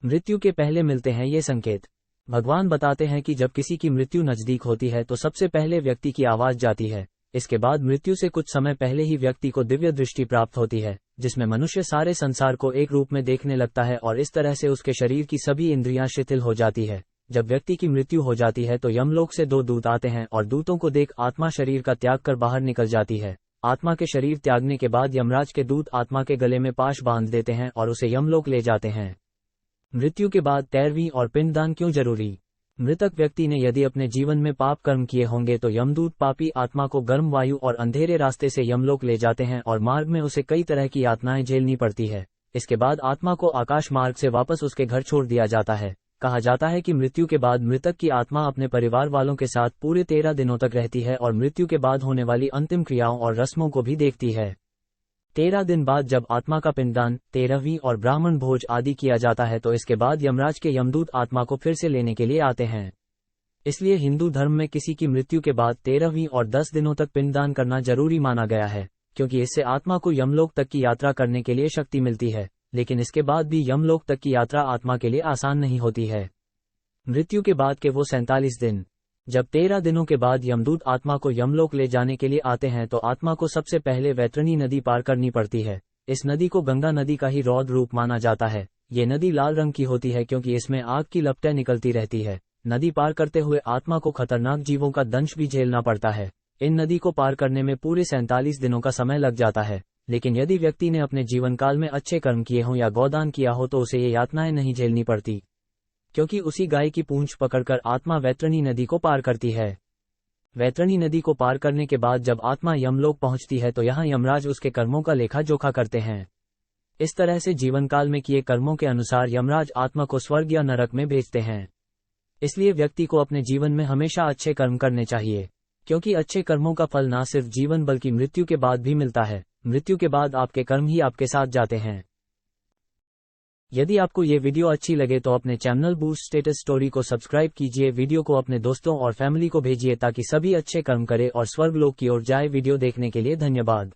मृत्यु के पहले मिलते हैं ये संकेत। भगवान बताते हैं कि जब किसी की मृत्यु नजदीक होती है तो सबसे पहले व्यक्ति की आवाज जाती है। इसके बाद मृत्यु से कुछ समय पहले ही व्यक्ति को दिव्य दृष्टि प्राप्त होती है, जिसमें मनुष्य सारे संसार को एक रूप में देखने लगता है और इस तरह से उसके शरीर की सभी इंद्रियां शिथिल हो जाती है। जब व्यक्ति की मृत्यु हो जाती है तो यमलोक से 2 दूत आते हैं और दूतों को देख आत्मा शरीर का त्याग कर बाहर निकल जाती है। आत्मा के शरीर त्यागने के बाद यमराज के दूत आत्मा के गले में पाश बांध देते हैं और उसे यमलोक ले जाते हैं। मृत्यु के बाद 13वीं और पिंडदान क्यों जरूरी? मृतक व्यक्ति ने यदि अपने जीवन में पाप कर्म किए होंगे तो यमदूत पापी आत्मा को गर्म वायु और अंधेरे रास्ते से यमलोक ले जाते हैं और मार्ग में उसे कई तरह की यातनाएं झेलनी पड़ती है। इसके बाद आत्मा को आकाश मार्ग से वापस उसके घर छोड़ दिया जाता है। कहा जाता है कि मृत्यु के बाद मृतक की आत्मा अपने परिवार वालों के साथ पूरे 13 दिनों तक रहती है और मृत्यु के बाद होने वाली अंतिम क्रियाओं और रस्मों को भी देखती है। 13 दिन बाद जब आत्मा का पिंडदान, 13वीं और ब्राह्मण भोज आदि किया जाता है तो इसके बाद यमराज के यमदूत आत्मा को फिर से लेने के लिए आते हैं। इसलिए हिंदू धर्म में किसी की मृत्यु के बाद 13वीं और 10 दिनों तक पिंडदान करना जरूरी माना गया है, क्योंकि इससे आत्मा को यमलोक तक की यात्रा करने के लिए शक्ति मिलती है। लेकिन इसके बाद भी यमलोक तक की यात्रा आत्मा के लिए आसान नहीं होती है। मृत्यु के बाद के वो 47 दिन। जब 13 दिनों के बाद यमदूत आत्मा को यमलोक ले जाने के लिए आते हैं तो आत्मा को सबसे पहले वैतरणी नदी पार करनी पड़ती है। इस नदी को गंगा नदी का ही रौद्र रूप माना जाता है। ये नदी लाल रंग की होती है क्योंकि इसमें आग की लपटें निकलती रहती है। नदी पार करते हुए आत्मा को खतरनाक जीवों का दंश भी झेलना पड़ता है। इन नदी को पार करने में पूरे 47 दिनों का समय लग जाता है। लेकिन यदि व्यक्ति ने अपने जीवन काल में अच्छे कर्म किए हों या गोदान किया हो तो उसे ये यातनाएं नहीं झेलनी पड़ती, क्योंकि उसी गाय की पूंछ पकड़कर आत्मा वैतरणी नदी को पार करती है। वैतरणी नदी को पार करने के बाद जब आत्मा यमलोक पहुंचती है तो यहाँ यमराज उसके कर्मों का लेखा जोखा करते हैं। इस तरह से जीवन काल में किए कर्मों के अनुसार यमराज आत्मा को स्वर्ग या नरक में भेजते हैं। इसलिए व्यक्ति को अपने जीवन में हमेशा अच्छे कर्म करने चाहिए, क्योंकि अच्छे कर्मों का फल न सिर्फ जीवन बल्कि मृत्यु के बाद भी मिलता है। मृत्यु के बाद आपके कर्म ही आपके साथ जाते हैं। यदि आपको ये वीडियो अच्छी लगे तो अपने चैनल बूस्ट स्टेटस स्टोरी को सब्सक्राइब कीजिए, वीडियो को अपने दोस्तों और फैमिली को भेजिए ताकि सभी अच्छे कर्म करें और स्वर्ग लोक की ओर जाए। वीडियो देखने के लिए धन्यवाद।